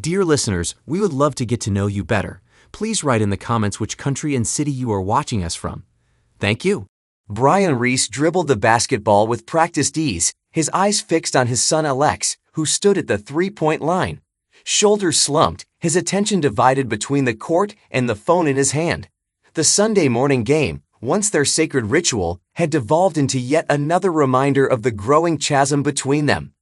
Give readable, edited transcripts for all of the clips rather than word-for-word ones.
Dear listeners, we would love to get to know you better. Please write in the comments which country and city you are watching us from. Thank you. Brian Reese dribbled the basketball with practiced ease, his eyes fixed on his son Alex, who stood at the three-point line. Shoulders slumped, his attention divided between the court and the phone in his hand. The Sunday morning game, once their sacred ritual, had devolved into yet another reminder of the growing chasm between them.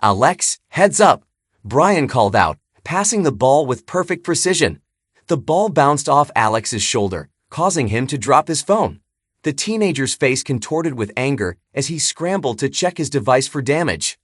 "Alex, heads up," Brian called out, passing the ball with perfect precision. The ball bounced off Alex's shoulder, causing him to drop his phone. The teenager's face contorted with anger as he scrambled to check his device for damage.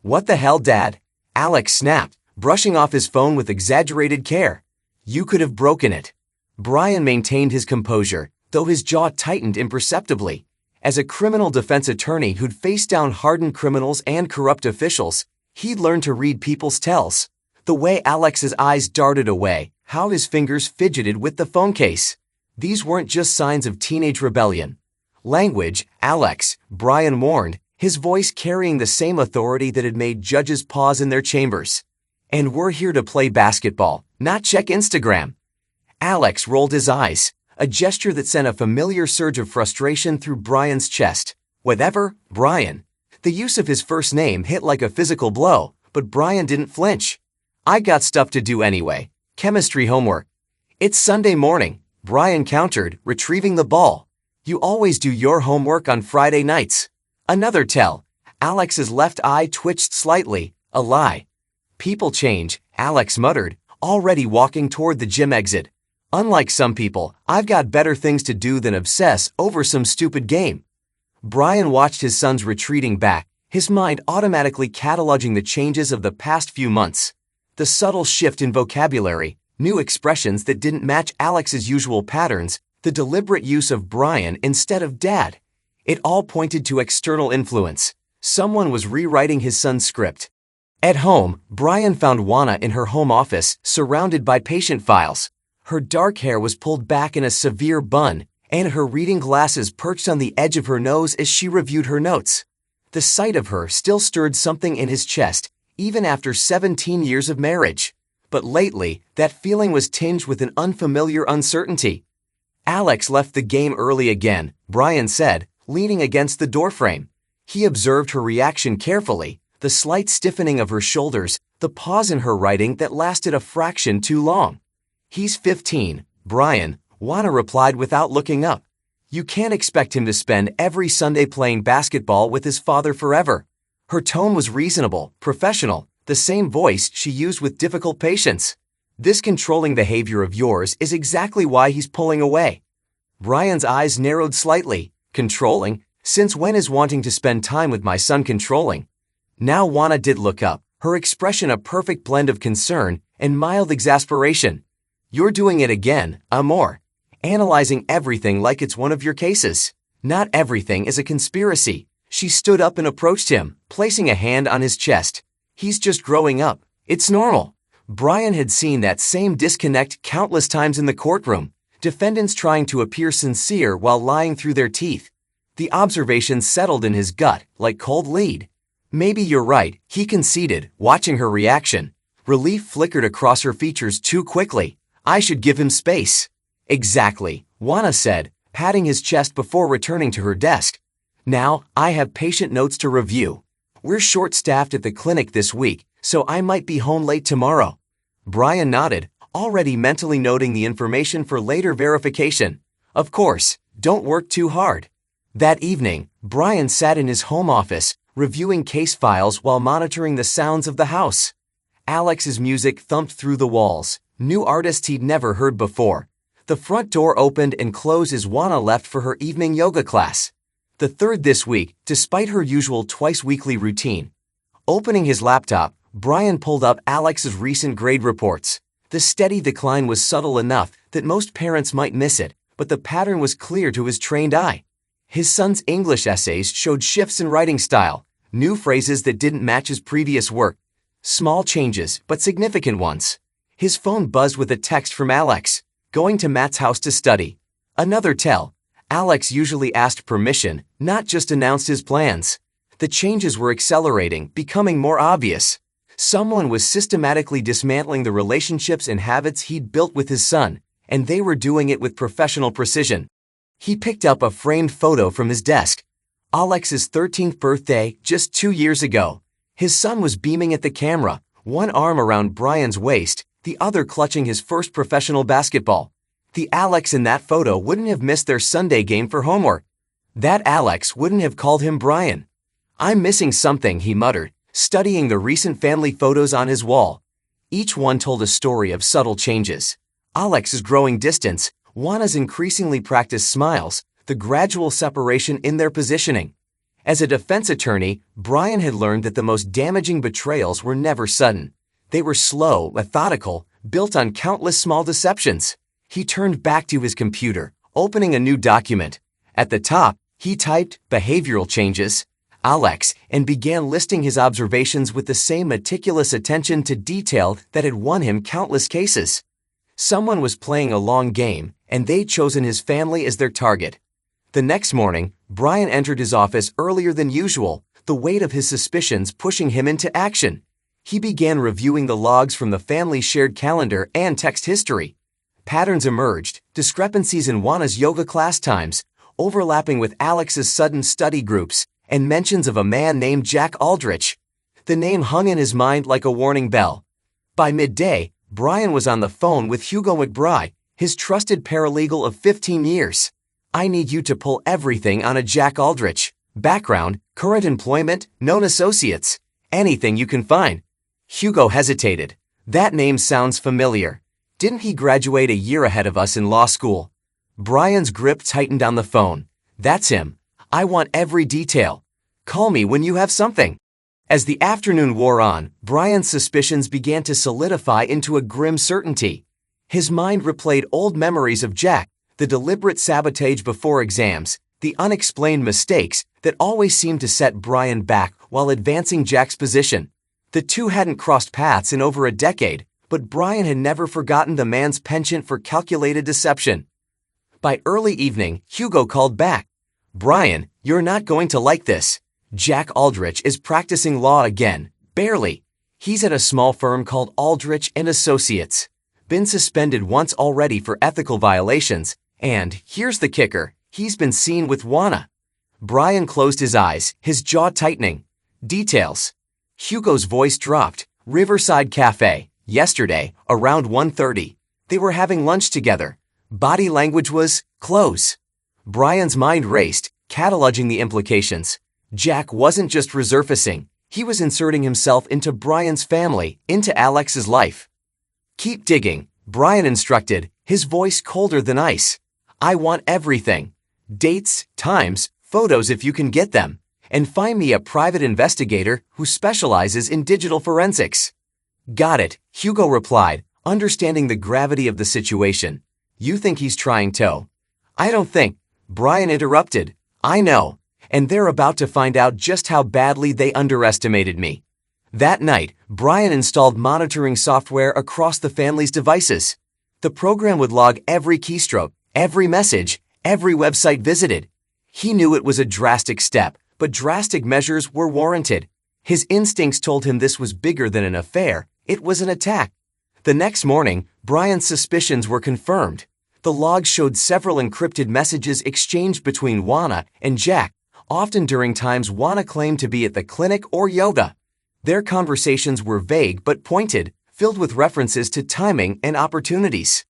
"What the hell, Dad?" Alex snapped, brushing off his phone with exaggerated care. "You could have broken it." Brian maintained his composure, though his jaw tightened imperceptibly. As a criminal defense attorney who'd faced down hardened criminals and corrupt officials, he'd learned to read people's tells. The way Alex's eyes darted away, how his fingers fidgeted with the phone case. These weren't just signs of teenage rebellion. "Language, Alex," Brian warned, his voice carrying the same authority that had made judges pause in their chambers. "And we're here to play basketball, not check Instagram." Alex rolled his eyes, a gesture that sent a familiar surge of frustration through Brian's chest. "Whatever, Brian." The use of his first name hit like a physical blow, but Brian didn't flinch. "I got stuff to do anyway. Chemistry homework." "It's Sunday morning," Brian countered, retrieving the ball. "You always do your homework on Friday nights." Another tell. Alex's left eye twitched slightly, a lie. "People change," Alex muttered, already walking toward the gym exit. "Unlike some people, I've got better things to do than obsess over some stupid game." Brian watched his son's retreating back, his mind automatically cataloging the changes of the past few months. The subtle shift in vocabulary, new expressions that didn't match Alex's usual patterns, the deliberate use of Brian instead of Dad. It all pointed to external influence. Someone was rewriting his son's script. At home, Brian found Juana in her home office, surrounded by patient files. Her dark hair was pulled back in a severe bun, and her reading glasses perched on the edge of her nose as she reviewed her notes. The sight of her still stirred something in his chest, even after 17 years of marriage. But lately, that feeling was tinged with an unfamiliar uncertainty. "Alex left the game early again," Brian said, leaning against the doorframe. He observed her reaction carefully, the slight stiffening of her shoulders, the pause in her writing that lasted a fraction too long. "He's 15, Brian," Juana replied without looking up. "You can't expect him to spend every Sunday playing basketball with his father forever." Her tone was reasonable, professional, the same voice she used with difficult patience. "This controlling behavior of yours is exactly why he's pulling away." Brian's eyes narrowed slightly. "Controlling? Since when is wanting to spend time with my son controlling?" Now Juana did look up, her expression a perfect blend of concern and mild exasperation. "You're doing it again, amor. Analyzing everything like it's one of your cases. Not everything is a conspiracy." She stood up and approached him, placing a hand on his chest. "He's just growing up. It's normal." Brian had seen that same disconnect countless times in the courtroom, defendants trying to appear sincere while lying through their teeth. The observation settled in his gut like cold lead. "Maybe you're right," he conceded, watching her reaction. Relief flickered across her features too quickly. "I should give him space." "Exactly," Juana said, patting his chest before returning to her desk. "Now, I have patient notes to review. We're short-staffed at the clinic this week, so I might be home late tomorrow." Brian nodded, already mentally noting the information for later verification. "Of course, don't work too hard." That evening, Brian sat in his home office, reviewing case files while monitoring the sounds of the house. Alex's music thumped through the walls, new artists he'd never heard before. The front door opened and closed as Juana left for her evening yoga class. The third this week, despite her usual twice-weekly routine. Opening his laptop, Brian pulled up Alex's recent grade reports. The steady decline was subtle enough that most parents might miss it, but the pattern was clear to his trained eye. His son's English essays showed shifts in writing style, new phrases that didn't match his previous work. Small changes, but significant ones. His phone buzzed with a text from Alex, "Going to Matt's house to study." Another tell. Alex usually asked permission, not just announced his plans. The changes were accelerating, becoming more obvious. Someone was systematically dismantling the relationships and habits he'd built with his son, and they were doing it with professional precision. He picked up a framed photo from his desk. Alex's 13th birthday, just 2 years ago. His son was beaming at the camera, one arm around Brian's waist, the other clutching his first professional basketball. The Alex in that photo wouldn't have missed their Sunday game for homework. That Alex wouldn't have called him Brian. "I'm missing something," he muttered, studying the recent family photos on his wall. Each one told a story of subtle changes. Alex's growing distance, Juana's increasingly practiced smiles, the gradual separation in their positioning. As a defense attorney, Brian had learned that the most damaging betrayals were never sudden. They were slow, methodical, built on countless small deceptions. He turned back to his computer, opening a new document. At the top, he typed "behavioral changes," Alex, and began listing his observations with the same meticulous attention to detail that had won him countless cases. Someone was playing a long game, and they'd chosen his family as their target. The next morning, Brian entered his office earlier than usual, the weight of his suspicions pushing him into action. He began reviewing the logs from the family's shared calendar and text history. Patterns emerged, discrepancies in Juana's yoga class times, overlapping with Alex's sudden study groups, and mentions of a man named Jack Aldrich. The name hung in his mind like a warning bell. By midday, Brian was on the phone with Hugo McBride, his trusted paralegal of 15 years. "I need you to pull everything on a Jack Aldrich. Background, current employment, known associates. Anything you can find." Hugo hesitated. "That name sounds familiar. Didn't he graduate a year ahead of us in law school?" Brian's grip tightened on the phone. "That's him. I want every detail. Call me when you have something." As the afternoon wore on, Brian's suspicions began to solidify into a grim certainty. His mind replayed old memories of Jack, the deliberate sabotage before exams, the unexplained mistakes that always seemed to set Brian back while advancing Jack's position. The two hadn't crossed paths in over a decade, but Brian had never forgotten the man's penchant for calculated deception. By early evening, Hugo called back. "Brian, you're not going to like this. Jack Aldrich is practicing law again, barely. He's at a small firm called Aldrich and Associates. Been suspended once already for ethical violations, and here's the kicker, he's been seen with Juana." Brian closed his eyes, his jaw tightening. Details. Hugo's voice dropped. "Riverside Cafe, yesterday, around 1:30. They were having lunch together. Body language was close." Brian's mind raced, cataloging the implications. Jack wasn't just resurfacing, he was inserting himself into Brian's family, into Alex's life. "Keep digging," Brian instructed, his voice colder than ice. "I want everything. Dates, times, photos if you can get them. And find me a private investigator who specializes in digital forensics." "Got it," Hugo replied, understanding the gravity of the situation. "You think he's trying to?" "I don't think," Brian interrupted. "I know. And they're about to find out just how badly they underestimated me." That night, Brian installed monitoring software across the family's devices. The program would log every keystroke, every message, every website visited. He knew it was a drastic step, but drastic measures were warranted. His instincts told him this was bigger than an affair, it was an attack. The next morning, Brian's suspicions were confirmed. The logs showed several encrypted messages exchanged between Juana and Jack, often during times Juana claimed to be at the clinic or yoga. Their conversations were vague but pointed, filled with references to timing and opportunities.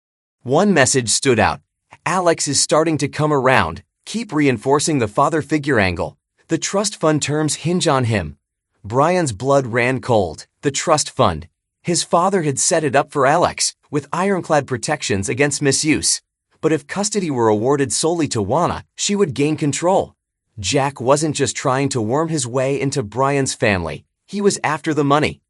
One message stood out. "Alex is starting to come around. Keep reinforcing the father figure angle. The trust fund terms hinge on him." Brian's blood ran cold. The trust fund. His father had set it up for Alex, with ironclad protections against misuse. But if custody were awarded solely to Juana, she would gain control. Jack wasn't just trying to worm his way into Brian's family. He was after the money.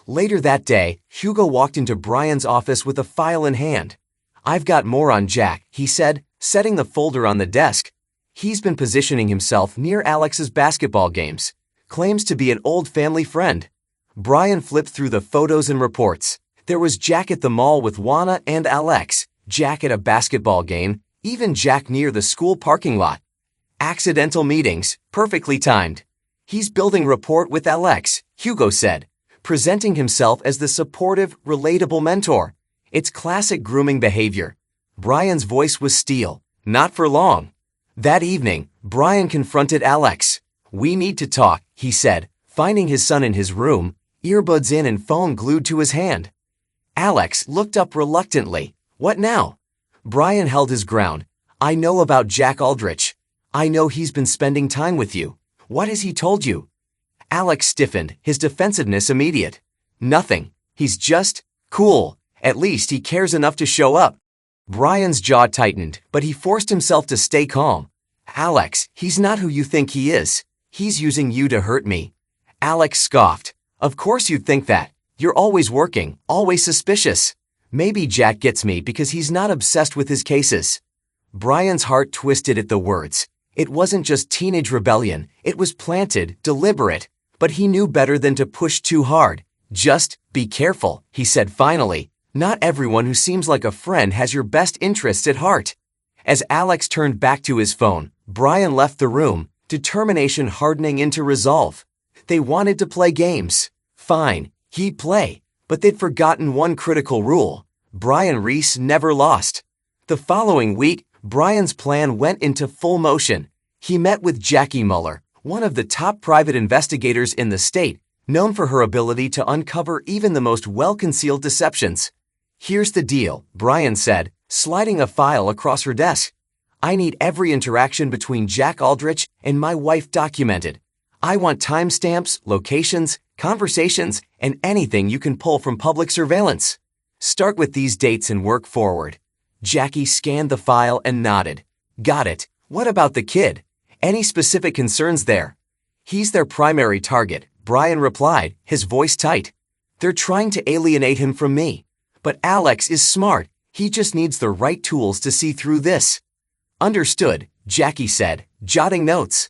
Later that day, Hugo walked into Brian's office with a file in hand. "I've got more on Jack," he said, setting the folder on the desk. "He's been positioning himself near Alex's basketball games. Claims to be an old family friend." Brian flipped through the photos and reports. There was Jack at the mall with Juana and Alex, Jack at a basketball game, even Jack near the school parking lot. Accidental meetings, perfectly timed. "He's building rapport with Alex," Hugo said. presenting himself as the supportive, relatable mentor. It's classic grooming behavior. Brian's voice was steel. Not for long. That evening, Brian confronted Alex. "We need to talk," he said, finding his son in his room, earbuds in and phone glued to his hand. Alex looked up reluctantly. "What now?" Brian held his ground. "I know about Jack Aldrich. I know he's been spending time with you. What has he told you?" Alex stiffened, his defensiveness immediate. "Nothing. He's just cool. At least he cares enough to show up." Brian's jaw tightened, but he forced himself to stay calm. "Alex, he's not who you think he is. He's using you to hurt me." Alex scoffed. "Of course you'd think that. You're always working, always suspicious. Maybe Jack gets me because he's not obsessed with his cases." Brian's heart twisted at the words. It wasn't just teenage rebellion, it was planted, deliberate. But he knew better than to push too hard. "Just be careful," he said finally. "Not everyone who seems like a friend has your best interests at heart." As Alex turned back to his phone, Brian left the room, determination hardening into resolve. They wanted to play games. Fine, he'd play. But they'd forgotten one critical rule. Brian Reese never lost. The following week, Brian's plan went into full motion. He met with Jackie Muller, one of the top private investigators in the state, known for her ability to uncover even the most well-concealed deceptions. "Here's the deal," Brian said, sliding a file across her desk. "I need every interaction between Jack Aldrich and my wife documented. I want timestamps, locations, conversations, and anything you can pull from public surveillance. Start with these dates and work forward." Jackie scanned the file and nodded. "Got it. What about the kid? Any specific concerns there?" "He's their primary target," Brian replied, his voice tight. "They're trying to alienate him from me. But Alex is smart. He just needs the right tools to see through this." "Understood," Jackie said, jotting notes.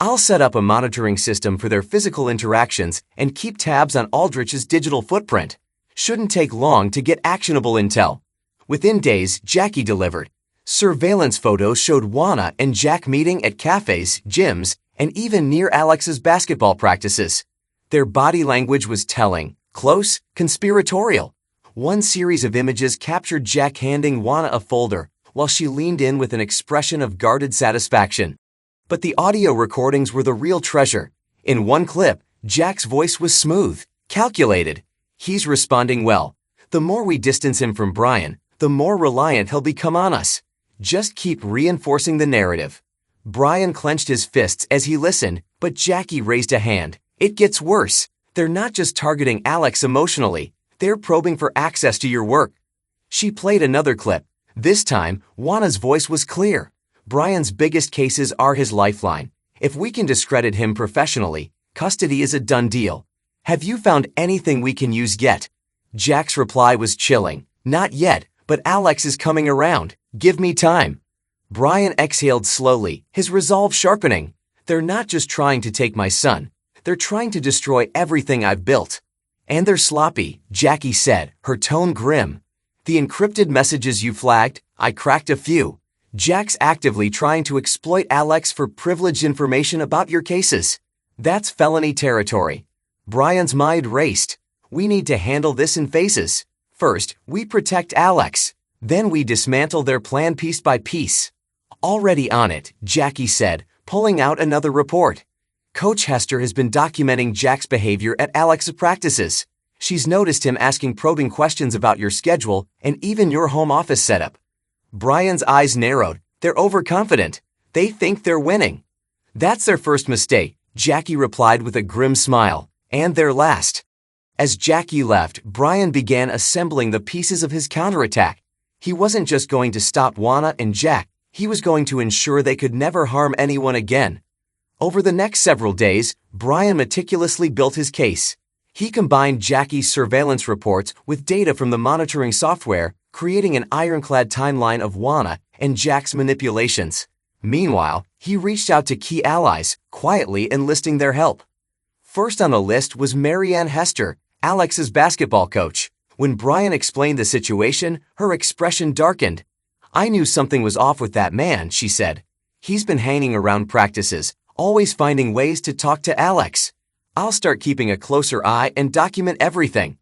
"I'll set up a monitoring system for their physical interactions and keep tabs on Aldrich's digital footprint. Shouldn't take long to get actionable intel." Within days, Jackie delivered. Surveillance photos showed Juana and Jack meeting at cafes, gyms, and even near Alex's basketball practices. Their body language was telling, close, conspiratorial. One series of images captured Jack handing Juana a folder while she leaned in with an expression of guarded satisfaction. But the audio recordings were the real treasure. In one clip, Jack's voice was smooth, calculated. "He's responding well. The more we distance him from Brian, the more reliant he'll become on us. Just keep reinforcing the narrative." Brian clenched his fists as he listened, but Jackie raised a hand. "It gets worse. They're not just targeting Alex emotionally. They're probing for access to your work." She played another clip. This time, Juana's voice was clear. "Brian's biggest cases are his lifeline. If we can discredit him professionally, custody is a done deal. Have you found anything we can use yet?" Jack's reply was chilling. "Not yet, but Alex is coming around. Give me time." Brian exhaled slowly, his resolve sharpening. "They're not just trying to take my son. They're trying to destroy everything I've built." "And they're sloppy," Jackie said, her tone grim. "The encrypted messages you flagged, I cracked a few. Jack's actively trying to exploit Alex for privileged information about your cases. That's felony territory." Brian's mind raced. "We need to handle this in phases. First, we protect Alex. Then we dismantle their plan piece by piece." "Already on it," Jackie said, pulling out another report. "Coach Hester has been documenting Jack's behavior at Alex's practices. She's noticed him asking probing questions about your schedule and even your home office setup." Brian's eyes narrowed. "They're overconfident. They think they're winning." "That's their first mistake," Jackie replied with a grim smile. "And their last." As Jackie left, Brian began assembling the pieces of his counterattack. He wasn't just going to stop Juana and Jack, he was going to ensure they could never harm anyone again. Over the next several days, Brian meticulously built his case. He combined Jackie's surveillance reports with data from the monitoring software, creating an ironclad timeline of Juana and Jack's manipulations. Meanwhile, he reached out to key allies, quietly enlisting their help. First on the list was Marianne Hester, Alex's basketball coach. When Brian explained the situation, her expression darkened. "I knew something was off with that man," she said. "He's been hanging around practices, always finding ways to talk to Alex. I'll start keeping a closer eye and document everything.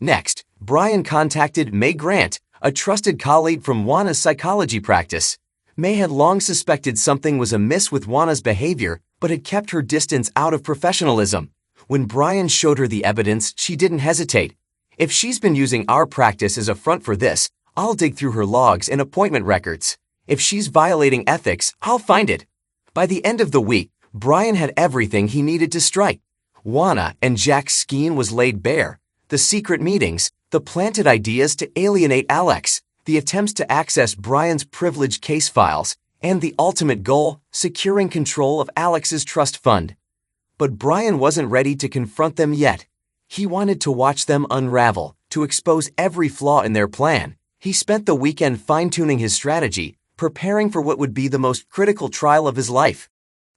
Next, Brian contacted May Grant, a trusted colleague from Juana's psychology practice. May had long suspected something was amiss with Juana's behavior, but had kept her distance out of professionalism. When Brian showed her the evidence, she didn't hesitate. If she's been using our practice as a front for this, I'll dig through her logs and appointment records. If she's violating ethics, I'll find it. By the end of the week, Brian had everything he needed to strike. Juana and Jack's scheme was laid bare. The secret meetings, the planted ideas to alienate Alex, the attempts to access Brian's privileged case files, and the ultimate goal, securing control of Alex's trust fund. But Brian wasn't ready to confront them yet. He wanted to watch them unravel, to expose every flaw in their plan. He spent the weekend fine-tuning his strategy, preparing for what would be the most critical trial of his life.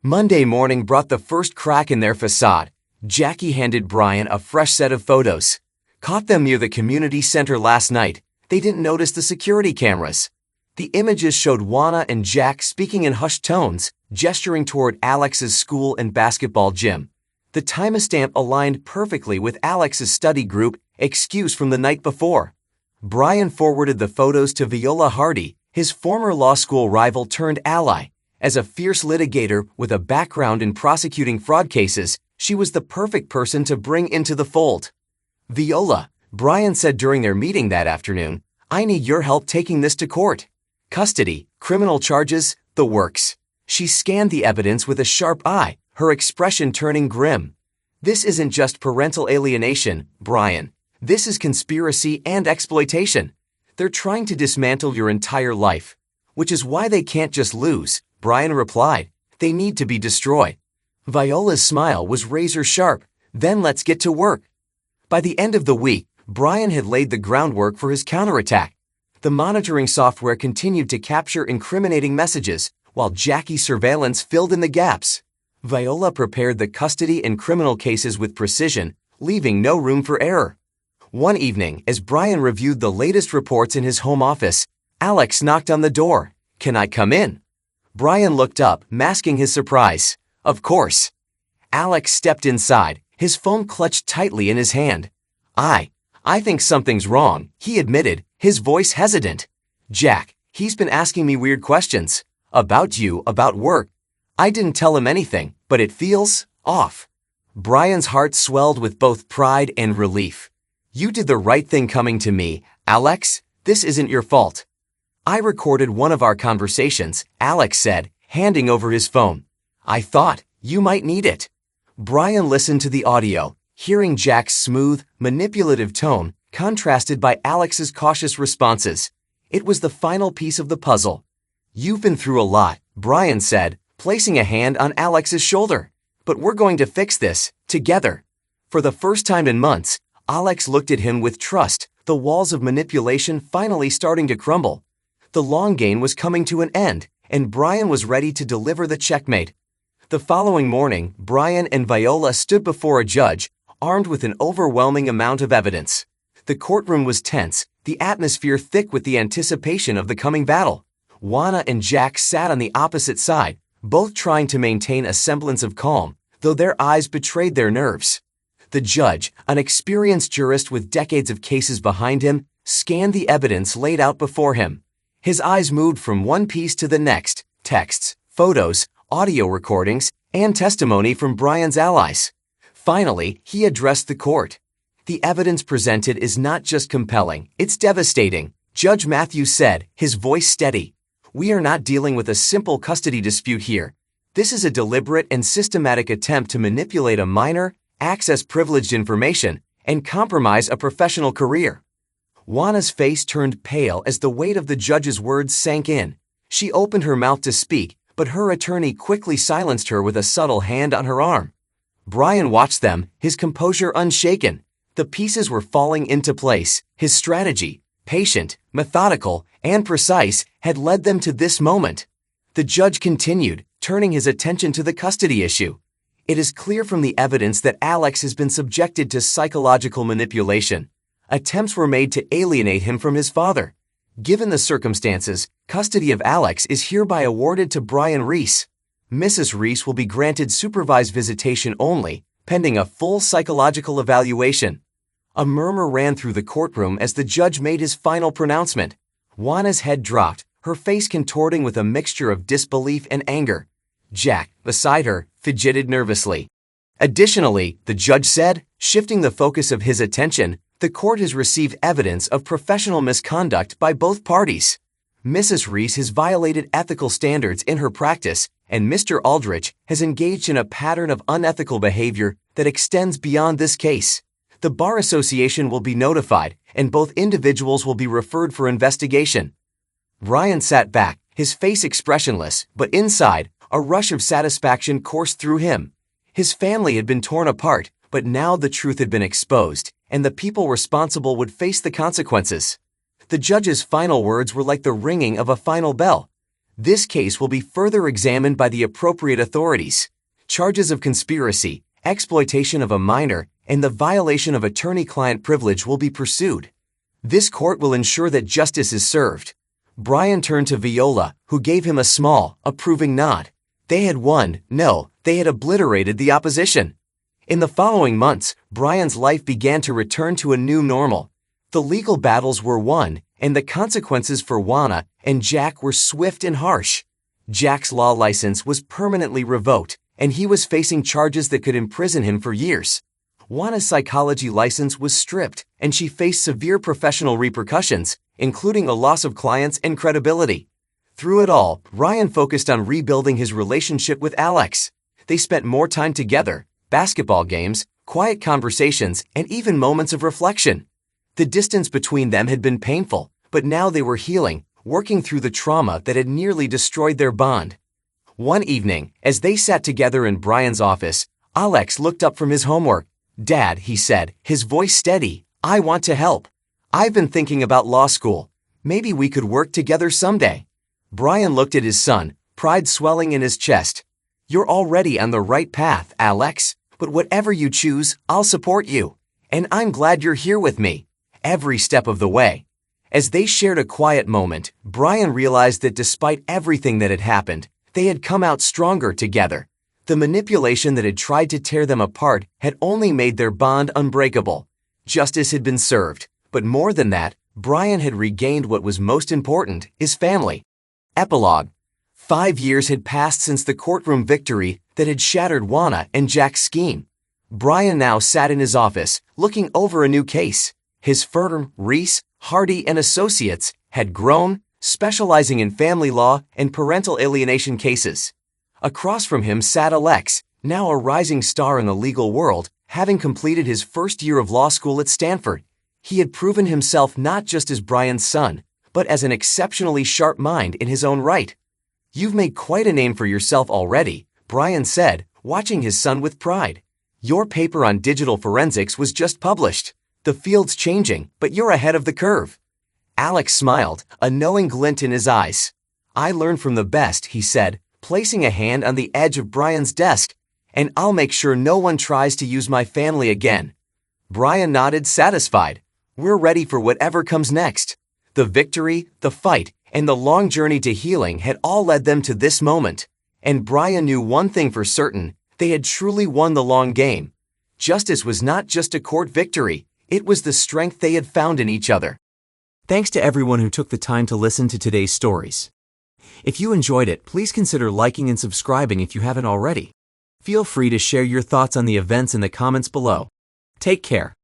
Monday morning brought the first crack in their facade. Jackie handed Brian a fresh set of photos. Caught them near the community center last night. They didn't notice the security cameras. The images showed Juana and Jack speaking in hushed tones, gesturing toward Alex's school and basketball gym. The timestamp aligned perfectly with Alex's study group excuse from the night before. Brian forwarded the photos to Viola Hardy, his former law school rival turned ally. As a fierce litigator with a background in prosecuting fraud cases, she was the perfect person to bring into the fold. Viola, Brian said during their meeting that afternoon, I need your help taking this to court. Custody, criminal charges, the works. She scanned the evidence with a sharp eye, her expression turning grim. This isn't just parental alienation, Brian. This is conspiracy and exploitation. They're trying to dismantle your entire life. Which is why they can't just lose, Brian replied. They need to be destroyed. Viola's smile was razor sharp. Then let's get to work. By the end of the week, Brian had laid the groundwork for his counterattack. The monitoring software continued to capture incriminating messages, while Jackie's surveillance filled in the gaps. Viola prepared the custody and criminal cases with precision, leaving no room for error. One evening, as Brian reviewed the latest reports in his home office, Alex knocked on the door. Can I come in? Brian looked up, masking his surprise. Of course. Alex stepped inside, his phone clutched tightly in his hand. I think something's wrong, he admitted, his voice hesitant. Jack, he's been asking me weird questions. About you, about work. I didn't tell him anything, but it feels off. Brian's heart swelled with both pride and relief. You did the right thing coming to me, Alex. This isn't your fault. I recorded one of our conversations, Alex said, handing over his phone. I thought you might need it. Brian listened to the audio, hearing Jack's smooth, manipulative tone contrasted by Alex's cautious responses. It was the final piece of the puzzle. You've been through a lot, Brian said, placing a hand on Alex's shoulder. But we're going to fix this, together. For the first time in months, Alex looked at him with trust, the walls of manipulation finally starting to crumble. The long game was coming to an end, and Brian was ready to deliver the checkmate. The following morning, Brian and Viola stood before a judge, armed with an overwhelming amount of evidence. The courtroom was tense, the atmosphere thick with the anticipation of the coming battle. Juana and Jack sat on the opposite side, both trying to maintain a semblance of calm, though their eyes betrayed their nerves. The judge, an experienced jurist with decades of cases behind him, scanned the evidence laid out before him. His eyes moved from one piece to the next, texts, photos, audio recordings, and testimony from Brian's allies. Finally, he addressed the court. The evidence presented is not just compelling, it's devastating, Judge Matthews said, his voice steady. We are not dealing with a simple custody dispute here. This is a deliberate and systematic attempt to manipulate a minor, access privileged information, and compromise a professional career. Juana's face turned pale as the weight of the judge's words sank in. She opened her mouth to speak, but her attorney quickly silenced her with a subtle hand on her arm. Brian watched them, his composure unshaken. The pieces were falling into place. His strategy, patient, methodical, and precise, had led them to this moment. The judge continued, turning his attention to the custody issue. It is clear from the evidence that Alex has been subjected to psychological manipulation. Attempts were made to alienate him from his father. Given the circumstances, custody of Alex is hereby awarded to Brian Reese. Mrs. Reese will be granted supervised visitation only, pending a full psychological evaluation. A murmur ran through the courtroom as the judge made his final pronouncement. Juana's head dropped, her face contorting with a mixture of disbelief and anger. Jack, beside her, fidgeted nervously. Additionally, the judge said, shifting the focus of his attention, the court has received evidence of professional misconduct by both parties. Mrs. Reese has violated ethical standards in her practice, and Mr. Aldrich has engaged in a pattern of unethical behavior that extends beyond this case. The Bar Association will be notified, and both individuals will be referred for investigation. Brian sat back, his face expressionless, but inside, a rush of satisfaction coursed through him. His family had been torn apart, but now the truth had been exposed, and the people responsible would face the consequences. The judge's final words were like the ringing of a final bell. This case will be further examined by the appropriate authorities. Charges of conspiracy, exploitation of a minor, and the violation of attorney-client privilege will be pursued. This court will ensure that justice is served. Brian turned to Viola, who gave him a small, approving nod. They had won. No, they had obliterated the opposition. In the following months, Brian's life began to return to a new normal. The legal battles were won, and the consequences for Juana and Jack were swift and harsh. Jack's law license was permanently revoked, and he was facing charges that could imprison him for years. Juana's psychology license was stripped, and she faced severe professional repercussions, including a loss of clients and credibility. Through it all, Ryan focused on rebuilding his relationship with Alex. They spent more time together, basketball games, quiet conversations, and even moments of reflection. The distance between them had been painful, but now they were healing, working through the trauma that had nearly destroyed their bond. One evening, as they sat together in Brian's office, Alex looked up from his homework. "Dad," he said, his voice steady, "I want to help. I've been thinking about law school. Maybe we could work together someday." Brian looked at his son, pride swelling in his chest. "You're already on the right path, Alex, but whatever you choose, I'll support you. And I'm glad you're here with me, every step of the way." As they shared a quiet moment, Brian realized that despite everything that had happened, they had come out stronger together. The manipulation that had tried to tear them apart had only made their bond unbreakable. Justice had been served, but more than that, Brian had regained what was most important, his family. Epilogue. 5 years had passed since the courtroom victory that had shattered Juana and Jack's scheme. Brian now sat in his office, looking over a new case. His firm, Reese, Hardy and Associates, had grown, specializing in family law and parental alienation cases. Across from him sat Alex, now a rising star in the legal world, having completed his first year of law school at Stanford. He had proven himself not just as Brian's son, but as an exceptionally sharp mind in his own right. "You've made quite a name for yourself already," Brian said, watching his son with pride. "Your paper on digital forensics was just published. The field's changing, but you're ahead of the curve." Alex smiled, a knowing glint in his eyes. "I learned from the best," he said, placing a hand on the edge of Brian's desk, "and I'll make sure no one tries to use my family again." Brian nodded, satisfied. "We're ready for whatever comes next." The victory, the fight, and the long journey to healing had all led them to this moment. And Brian knew one thing for certain: they had truly won the long game. Justice was not just a court victory, it was the strength they had found in each other. Thanks to everyone who took the time to listen to today's stories. If you enjoyed it, please consider liking and subscribing if you haven't already. Feel free to share your thoughts on the events in the comments below. Take care.